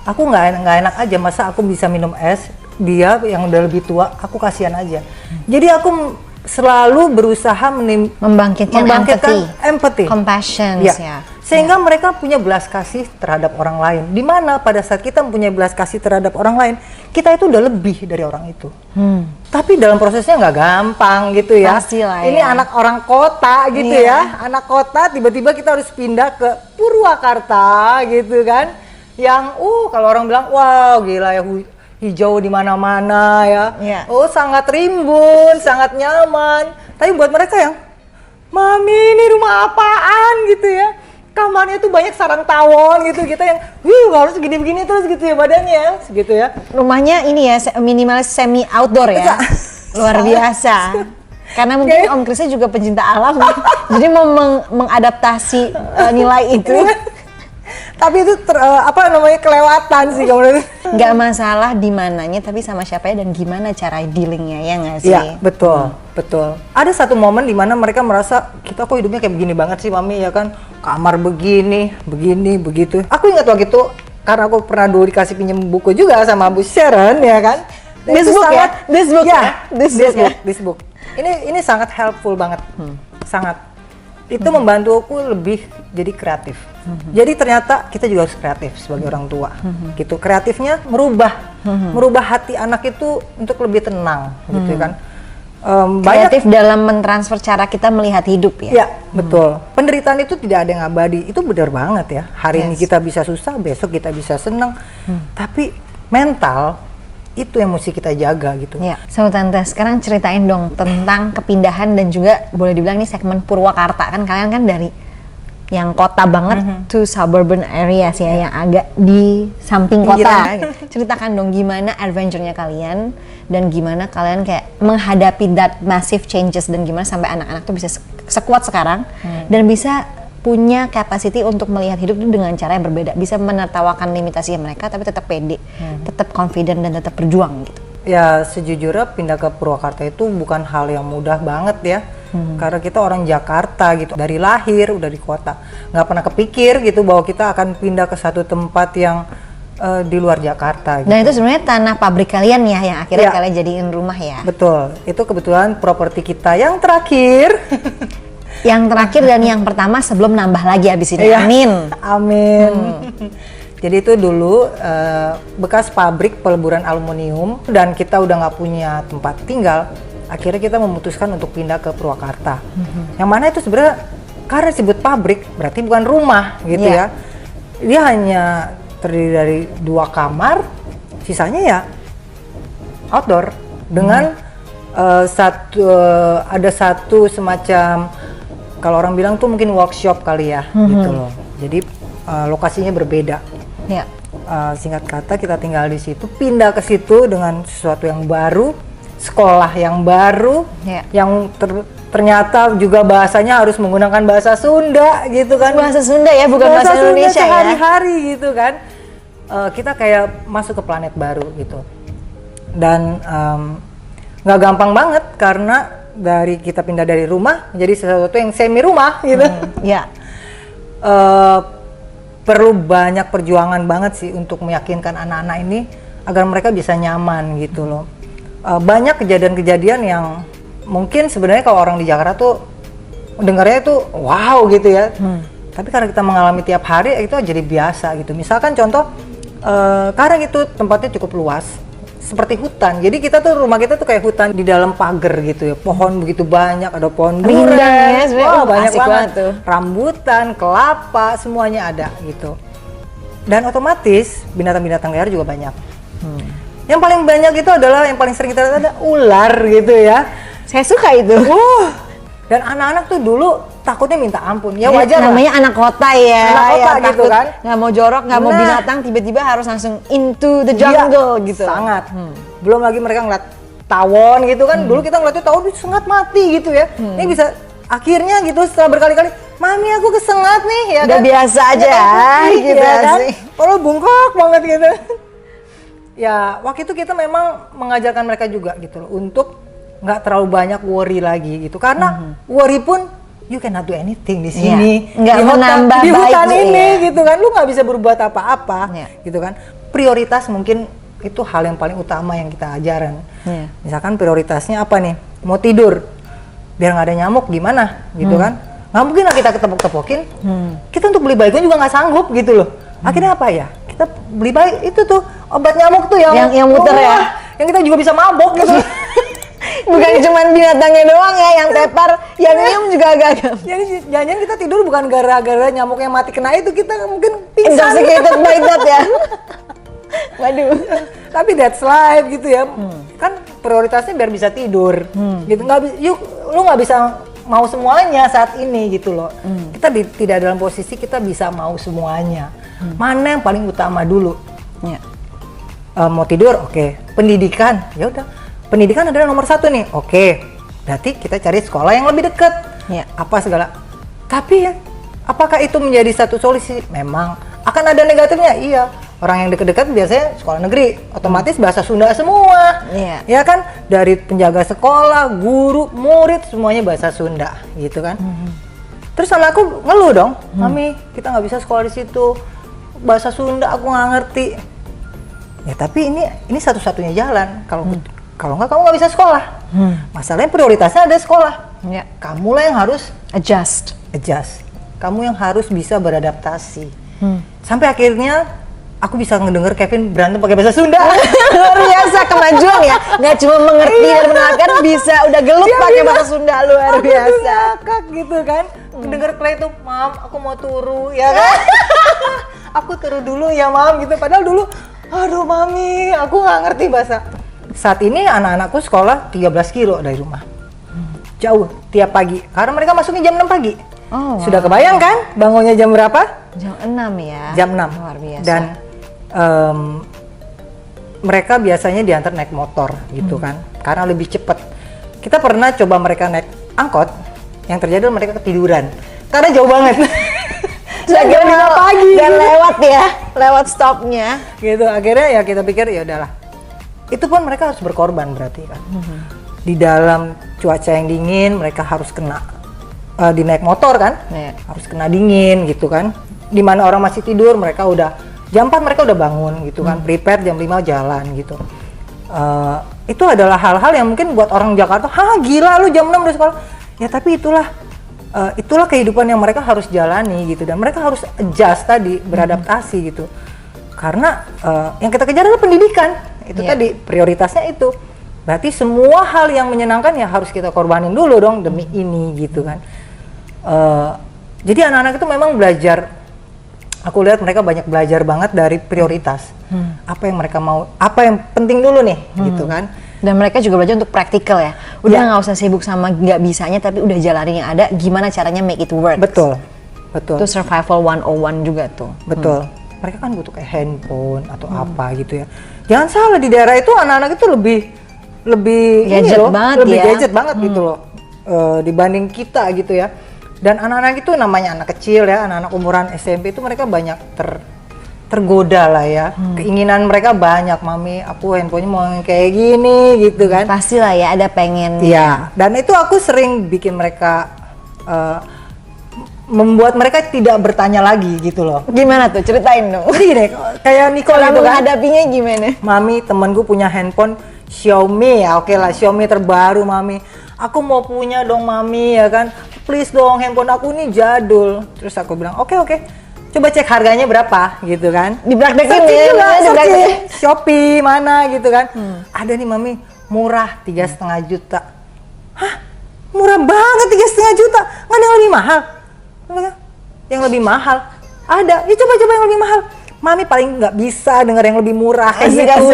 Aku nggak enak aja, masa aku bisa minum es, dia yang udah lebih tua, aku kasihan aja. Jadi aku selalu berusaha membangkitkan empathy, compassion ya. Sehingga mereka punya belas kasih terhadap orang lain. Dimana pada saat kita mempunyai belas kasih terhadap orang lain, kita itu udah lebih dari orang itu. Tapi dalam prosesnya nggak gampang gitu ya. Pastilah, ini anak orang kota gitu ya. Anak kota tiba-tiba kita harus pindah ke Purwakarta gitu kan. Yang kalau orang bilang wow gila ya, hijau di mana-mana ya. Oh sangat rimbun, sangat nyaman. Tapi buat mereka yang, mami ini rumah apaan gitu ya. Kamarnya tuh banyak sarang tawon gitu, kita yang harus begini-begini terus gitu ya badannya gitu ya. Rumahnya ini ya minimalis semi outdoor ya. Luar biasa. Karena mungkin Om Krisnya juga pencinta alam, jadi mau mengadaptasi nilai itu. Tapi itu kelewatan sih kalau Nggak masalah di mananya, tapi sama siapa dan gimana cara dealingnya, ya nggak sih? Iya, betul, betul. Ada satu momen di mana mereka merasa, kita kok hidupnya kayak begini banget sih Mami, ya kan? Kamar begini, begitu. Aku ingat waktu itu, karena aku pernah dulu dikasih pinjam buku juga sama Bu Sharon, ya kan? Dan This itu book ya? This book. Ini sangat helpful banget, sangat. Itu membantu aku lebih jadi kreatif. Jadi ternyata kita juga harus kreatif sebagai orang tua. Gitu. Kreatifnya merubah hati anak itu untuk lebih tenang, gitu kan. Kreatif dalam mentransfer cara kita melihat hidup ya. Ya, betul. Penderitaan itu tidak ada yang abadi. Itu benar banget ya. Hari ini kita bisa susah, besok kita bisa senang. Tapi mental itu yang mesti kita jaga gitu. Ya. So Tante, sekarang ceritain dong tentang kepindahan dan juga boleh dibilang ini segmen Purwakarta, kan kalian kan dari yang kota banget to suburban areas ya, yang agak di samping kota. Ceritakan dong gimana adventure-nya kalian dan gimana kalian kayak menghadapi that massive changes dan gimana sampai anak-anak tuh bisa sekuat sekarang dan bisa punya capacity untuk melihat hidup itu dengan cara yang berbeda, bisa menertawakan limitasi mereka tapi tetap pede, tetap confident dan tetap berjuang gitu. Ya sejujurnya pindah ke Purwakarta itu bukan hal yang mudah banget ya. Karena kita orang Jakarta gitu, dari lahir udah di kota, nggak pernah kepikir gitu bahwa kita akan pindah ke satu tempat yang di luar Jakarta gitu. Dan itu sebenarnya tanah pabrik kalian ya, yang akhirnya kalian jadiin rumah ya. Betul, itu kebetulan properti kita yang terakhir. Yang terakhir dan yang pertama sebelum nambah lagi abis ini. Amin. Amin. Jadi itu dulu bekas pabrik peleburan aluminium dan kita udah nggak punya tempat tinggal. Akhirnya kita memutuskan untuk pindah ke Purwakarta. Yang mana itu sebenarnya karena disebut pabrik berarti bukan rumah gitu ya. Dia hanya terdiri dari 2 kamar, sisanya ya outdoor dengan ada satu semacam, kalau orang bilang tuh mungkin workshop kali ya, gitu loh. Jadi lokasinya berbeda. Ya. Singkat kata kita tinggal di situ, pindah ke situ dengan sesuatu yang baru, sekolah yang baru, yang ternyata juga bahasanya harus menggunakan bahasa Sunda gitu kan. Bahasa Sunda ya, bukan bahasa Indonesia ya. Sehari-hari gitu kan. Kita kayak masuk ke planet baru gitu. Dan nggak gampang banget karena dari kita pindah dari rumah menjadi sesuatu yang semi rumah gitu. Perlu banyak perjuangan banget sih untuk meyakinkan anak-anak ini agar mereka bisa nyaman gitu loh. Banyak kejadian-kejadian yang mungkin sebenarnya kalau orang di Jakarta tuh dengarnya tuh wow gitu ya. Tapi karena kita mengalami tiap hari itu jadi biasa gitu. Misalkan contoh, karena itu tempatnya cukup luas, seperti hutan. Jadi kita tuh, rumah kita tuh kayak hutan di dalam pagar gitu ya. Pohon begitu banyak, ada pohon durian, banyak banget tuh. Rambutan, kelapa, semuanya ada gitu. Dan otomatis binatang-binatang liar juga banyak. Yang paling banyak itu adalah, yang paling sering kita lihat ada ular gitu ya. Saya suka itu. Dan anak-anak tuh dulu takutnya minta ampun. Ya wajar namanya lah. Anak kota ya. Anak kota ya, gitu kan. Nggak mau jorok, nggak mau binatang, tiba-tiba harus langsung into the jungle gitu. Sangat. Belum lagi mereka ngeliat tawon gitu kan. Dulu kita ngeliatnya tawon disengat mati gitu ya. Ini bisa akhirnya gitu setelah berkali-kali, Mami aku kesengat nih ya. Udah kan? Biasa aja gitu ya kan. Kalau bungkuk banget gitu. Ya waktu itu kita memang mengajarkan mereka juga gitu loh, untuk nggak terlalu banyak worry lagi gitu, karena worry pun you cannot do anything di sini, nggak menambah di hutan baik ini gitu kan, lu nggak bisa berbuat apa-apa gitu kan. Prioritas mungkin itu hal yang paling utama yang kita ajaran. Misalkan prioritasnya apa nih, mau tidur biar nggak ada nyamuk gimana gitu kan, nggak mungkin lah kita ketepok-tepokin. Kita untuk beli baiknya juga nggak sanggup gitu loh. Akhirnya apa ya, kita beli baik itu tuh obat nyamuk tuh yang muter ya, yang kita juga bisa mabok gitu. Bukan cuma binatangnya doang ya yang tepar, yang nyium juga agak. Jadi jangan-jangan kita tidur bukan gara-gara nyamuknya mati kena itu, kita mungkin pingsan. Intoxicated by that ya. Waduh. Tapi that's life gitu ya. Kan prioritasnya biar bisa tidur. Gitu, lu nggak bisa mau semuanya saat ini gitu loh. Kita tidak dalam posisi kita bisa mau semuanya. Mana yang paling utama dulu? Mau tidur, oke. Pendidikan, ya udah. Pendidikan adalah nomor 1 nih, oke. Berarti kita cari sekolah yang lebih dekat. Apa segala. Tapi ya, apakah itu menjadi satu solusi? Memang Akan ada negatifnya, iya. Orang yang dekat-dekat biasanya sekolah negeri, otomatis bahasa Sunda semua. Iya. Ya kan? Dari penjaga sekolah, guru, murid, semuanya bahasa Sunda, gitu kan. Terus anakku ngeluh dong, Mami, kita nggak bisa sekolah di situ. Bahasa Sunda aku nggak ngerti. Ya tapi ini satu-satunya jalan. Kalau nggak kamu nggak bisa sekolah. Masalahnya prioritasnya ada sekolah. Ya. Kamulah yang harus Adjust. Kamu yang harus bisa beradaptasi. Sampai akhirnya aku bisa ngedenger Kevin berantem pakai bahasa Sunda. Luar biasa kemajuan ya, nggak cuma mengerti dan mendengarkan, bisa udah gelut pakai bahasa Sunda, luar biasa. Ngakak gitu kan. Denger Clay tuh, Mam, aku mau turu, ya kan? Aku turu dulu ya, Mam, gitu. Padahal dulu, aduh Mami, aku nggak ngerti bahasa. Saat ini anak-anakku sekolah 13 kilo dari rumah. Jauh, tiap pagi. Karena mereka masuknya jam 6 pagi. Oh, Sudah kebayang kan bangunnya jam berapa? Jam 6 ya. Jam 6. Luar biasa. Dan mereka biasanya diantar naik motor gitu kan, karena lebih cepat. Kita pernah coba mereka naik angkot, yang terjadi adalah mereka ketiduran karena jauh banget. Jam 5 pagi dan gitu. lewat ya, lewat stopnya. Gitu, akhirnya ya kita pikir ya udahlah. Itu pun mereka harus berkorban berarti kan. Di dalam cuaca yang dingin mereka harus kena di naik motor kan, harus kena dingin gitu kan. Dimana orang masih tidur, mereka udah jam 4 mereka udah bangun gitu kan, prepare jam 5 jalan gitu. Itu adalah hal-hal yang mungkin buat orang Jakarta, gila lu jam 6 udah sekolah. Ya tapi itulah kehidupan yang mereka harus jalani gitu, dan mereka harus adjust tadi, beradaptasi gitu. Karena yang kita kejar adalah pendidikan, itu tadi prioritasnya itu. Berarti semua hal yang menyenangkan ya harus kita korbanin dulu dong demi ini gitu kan. Jadi anak-anak itu memang belajar. Aku lihat mereka banyak belajar banget dari prioritas. Apa yang mereka mau, apa yang penting dulu nih, gitu kan. Dan mereka juga belajar untuk praktikal ya. Udah nggak usah sibuk sama nggak bisanya, tapi udah jalanin yang ada, gimana caranya make it work. Betul. Itu survival 101 juga tuh. Betul. Mereka kan butuh kayak handphone atau apa gitu ya. Jangan salah, di daerah itu anak-anak itu lebih gadget banget lebih ya. gadget banget gitu loh. Dibanding kita gitu ya. Dan anak-anak itu namanya anak kecil ya, anak-anak umuran SMP itu mereka banyak tergoda lah ya. Keinginan mereka banyak, Mami, aku handphonenya mau yang kayak gini gitu kan. Pastilah ya, ada pengen. Iya, dan itu aku sering bikin mereka membuat mereka tidak bertanya lagi gitu loh. Gimana tuh? Ceritain dong. Jadi gini, kayak Nicole itu kan, menghadapinya gimana? Mami, temanku punya handphone Xiaomi ya, oke lah, Xiaomi terbaru, Mami. Aku mau punya dong, Mami, ya kan. Please dong, handphone aku ini jadul. Terus aku bilang, oke. Coba cek harganya berapa gitu kan. Dipraktekin ya, dipraktekin. Shopee mana gitu kan. Ada nih, Mami, murah 3,5 juta. Hah? Murah banget 3,5 juta? Nggak ada yang lebih mahal? Yang lebih mahal? Ada, ya coba yang lebih mahal. Mami paling nggak bisa dengar yang lebih murah kayak gitu.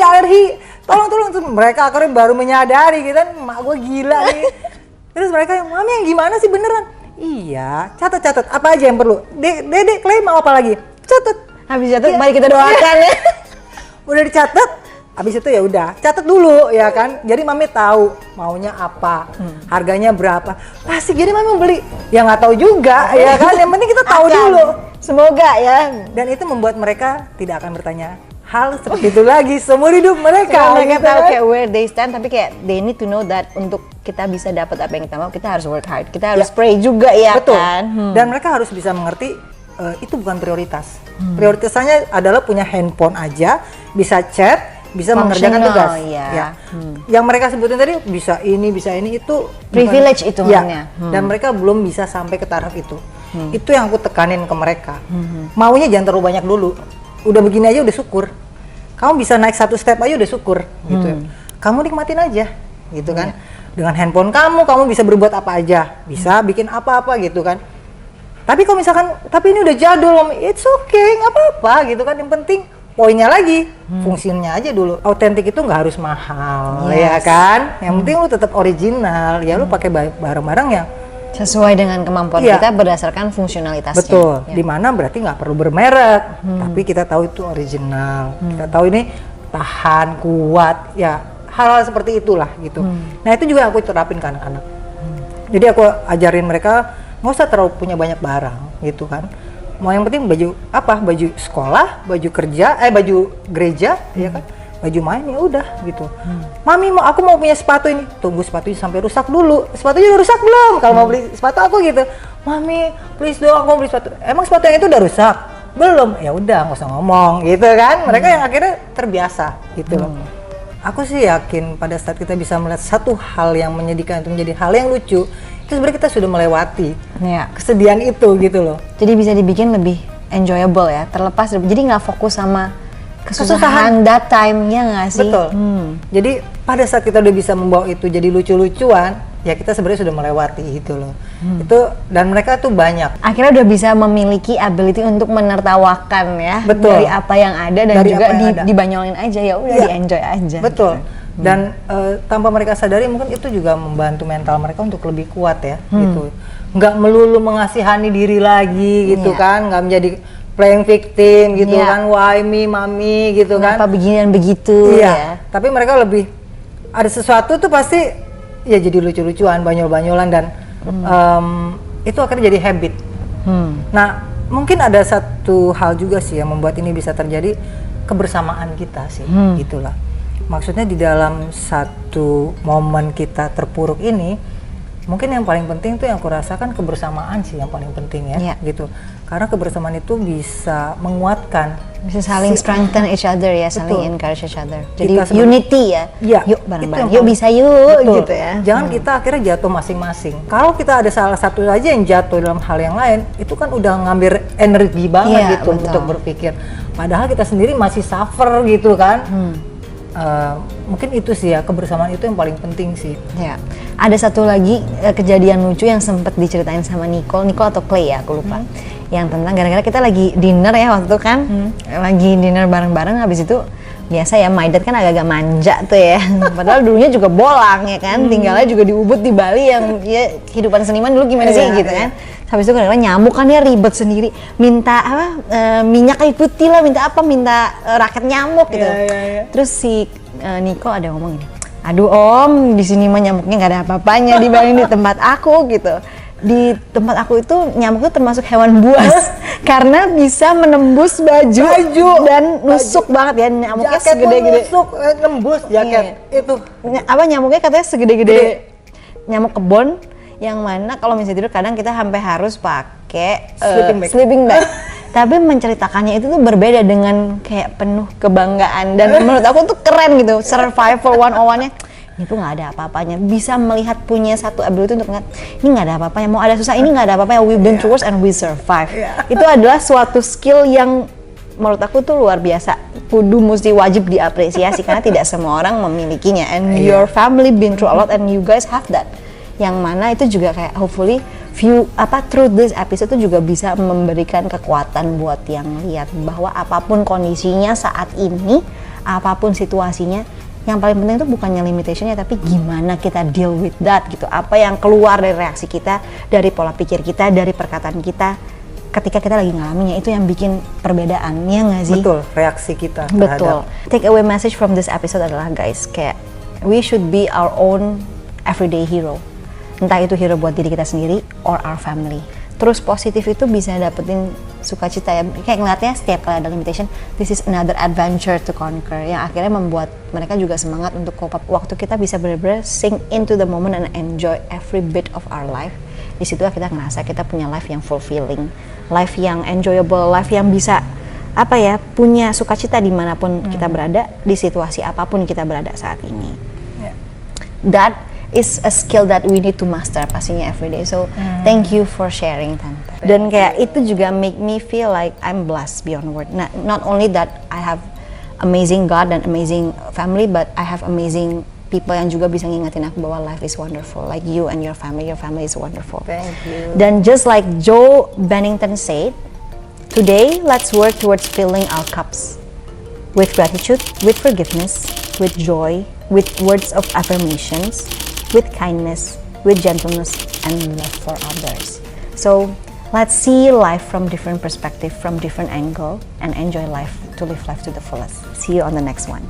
Alergi. Tolong. Terus mereka akhirnya baru menyadari gitu kan, mak gue gila nih. Terus mereka yang, Mami yang gimana sih beneran? Iya, catat apa aja yang perlu. Dede, Clay mau apa lagi? Catat. Habis catat, mari kita doakan ya. Udah dicatat, habis itu ya udah catat dulu ya kan. Jadi Mami tahu maunya apa, harganya berapa. Pasti jadi Mami beli. Ya nggak tahu juga ya kan. Yang penting kita tahu dulu. Semoga ya. Dan itu membuat mereka tidak akan bertanya hal seperti itu lagi seumur hidup mereka. Mereka gitu tahu kan. kayak where they stand, tapi kayak they need to know that untuk kita bisa dapat apa yang kita mau, kita harus work hard, kita harus pray juga ya. Betul. Kan. Dan mereka harus bisa mengerti itu bukan prioritas. Prioritasnya adalah punya handphone aja, bisa chat, bisa mengerjakan tugas. Ya. Yang mereka sebutin tadi bisa ini itu Privilege itu ya. namanya. Dan mereka belum bisa sampai ke taraf itu. Itu yang aku tekanin ke mereka. Maunya jangan terlalu banyak dulu. Udah begini aja udah syukur. Kamu bisa naik satu step aja udah syukur gitu. Kamu nikmatin aja gitu kan. Dengan handphone kamu bisa berbuat apa aja. Bisa bikin apa-apa gitu kan. Tapi kalau misalkan, tapi ini udah jadul, it's okay, nggak apa-apa gitu kan. Yang penting poinnya lagi, fungsinya aja dulu. Autentik itu nggak harus mahal, ya kan. Yang penting lu tetap original, ya lu pakai barang-barang yang sesuai dengan kemampuan kita berdasarkan fungsionalitasnya. Betul, dimana berarti nggak perlu bermerek, tapi kita tahu itu original, kita tahu ini tahan, kuat, ya hal-hal seperti itulah gitu. Nah itu juga aku terapin ke anak-anak. Jadi aku ajarin mereka nggak usah terlalu punya banyak barang gitu kan. mau yang penting baju apa, baju sekolah, baju kerja, baju gereja, ya kan, baju main ya udah gitu. Mami aku mau punya sepatu ini, tunggu sepatunya sampai rusak dulu. Sepatunya udah rusak belum? Kalau mau beli sepatu aku gitu, Mami please dong aku mau beli sepatu. Emang sepatu yang itu udah rusak? Belum. Ya udah nggak usah ngomong gitu kan. Mereka yang akhirnya terbiasa gitu loh. Aku sih yakin pada saat kita bisa melihat satu hal yang menyedihkan itu menjadi hal yang lucu, itu sebenarnya kita sudah melewati kesedihan itu gitu loh. Jadi bisa dibikin lebih enjoyable ya, terlepas, jadi nggak fokus sama kesusahan that time, ya nggak sih? Betul. Jadi pada saat kita udah bisa membawa itu jadi lucu-lucuan, ya kita sebenarnya sudah melewati itu loh. Itu, dan mereka tuh banyak. Akhirnya udah bisa memiliki ability untuk menertawakan ya. Betul. Dari apa yang ada dan Dari juga apa yang ada. dibanyolin aja, ya udah di-enjoy aja. Betul. Dan tanpa mereka sadari mungkin itu juga membantu mental mereka untuk lebih kuat ya gitu. Nggak melulu mengasihani diri lagi gitu kan, nggak menjadi playing victim gitu kan, why me, mami gitu kan. Kenapa begini dan begitu ya. Tapi mereka lebih ada sesuatu tuh pasti ya jadi lucu-lucuan, banyol-banyolan dan itu akhirnya jadi habit. Nah, mungkin ada satu hal juga sih yang membuat ini bisa terjadi, kebersamaan kita sih, gitulah. Maksudnya di dalam satu momen kita terpuruk ini, mungkin yang paling penting tuh yang aku rasakan kebersamaan sih yang paling penting ya, gitu. Karena kebersamaan itu bisa menguatkan, bisa saling strengthen each other ya, saling encourage each other. Jadi Kita unity ya, yuk bareng-bareng, yuk bisa yuk gitu ya. Jangan kita akhirnya jatuh masing-masing. Kalau kita ada salah satu aja yang jatuh dalam hal yang lain, itu kan udah ngambil energi banget gitu untuk berpikir. Padahal kita sendiri masih suffer gitu kan. Mungkin itu sih ya, kebersamaan itu yang paling penting sih. Ya, ada satu lagi kejadian lucu yang sempat diceritain sama Nicole atau Clay ya, aku lupa. Yang tentang gara-gara kita lagi dinner ya waktu itu kan, lagi dinner bareng-bareng, habis itu biasa ya, my dad kan agak-agak manja tuh ya. Padahal dulunya juga bolang ya kan, tinggalnya juga di Ubud di Bali yang ya kehidupan seniman dulu gimana sih gitu kan. Habis itu kadang-kadang nyamuk kan ya, ribet sendiri, minta apa minyak kayu putih lah, minta apa, minta raket nyamuk gitu. Terus si Nico ada ngomong gini, aduh om, di sini mah nyamuknya nggak ada apa-apanya dibanding di tempat aku gitu. Di tempat aku itu nyamuk itu termasuk hewan buas karena bisa menembus baju dan nusuk banget ya, nyamuknya segede-gede. Nusuk, nembus jaket itu. Apa nyamuknya katanya segede-gede nyamuk kebon, yang mana kalau misalnya tidur kadang kita sampai harus pakai sleeping bag. Tapi menceritakannya itu tuh berbeda dengan kayak penuh kebanggaan, dan menurut aku tuh keren gitu, survival 101-nya. Ini tuh nggak ada apa-apanya, bisa melihat punya satu ability untuk ngeliat ini nggak ada apa-apanya, mau ada susah ini nggak ada apa-apanya, we've been through worse and we survive. Itu adalah suatu skill yang menurut aku tuh luar biasa, kudu mesti wajib diapresiasi karena tidak semua orang memilikinya, and your family been through a lot and you guys have that, yang mana itu juga kayak hopefully through this episode itu juga bisa memberikan kekuatan buat yang lihat bahwa apapun kondisinya saat ini, apapun situasinya, yang paling penting itu bukannya limitationnya, tapi gimana kita deal with that gitu. Apa yang keluar dari reaksi kita, dari pola pikir kita, dari perkataan kita ketika kita lagi ngalaminnya, itu yang bikin perbedaan, ya nggak sih? Betul, reaksi kita terhadap. Betul. Take away message from this episode adalah guys, kayak we should be our own everyday hero. Entah itu hero buat diri kita sendiri or our family. Terus positif itu bisa dapetin sukacita ya, kayak ngeliatnya setiap kali ada limitation, this is another adventure to conquer, yang akhirnya membuat mereka juga semangat untuk cope up. Waktu kita bisa benar-benar sink into the moment and enjoy every bit of our life, di situ kita ngerasa kita punya life yang fulfilling, life yang enjoyable, life yang bisa punya sukacita dimanapun kita berada, di situasi apapun kita berada saat ini. That is a skill that we need to master pastinya everyday. So thank you for sharing, Tante. Dan kayak itu juga make me feel like I'm blessed beyond word. Not only that I have amazing God dan amazing family, but I have amazing people yang juga bisa ngingetin aku bahwa life is wonderful. Like you and your family is wonderful. Thank you. Dan just like Joe Bennington said, today let's work towards filling our cups with gratitude, with forgiveness, with joy, with words of affirmations, with kindness, with gentleness, and love for others. So let's see life from different perspective, from different angle, and enjoy life, to live life to the fullest. See you on the next one.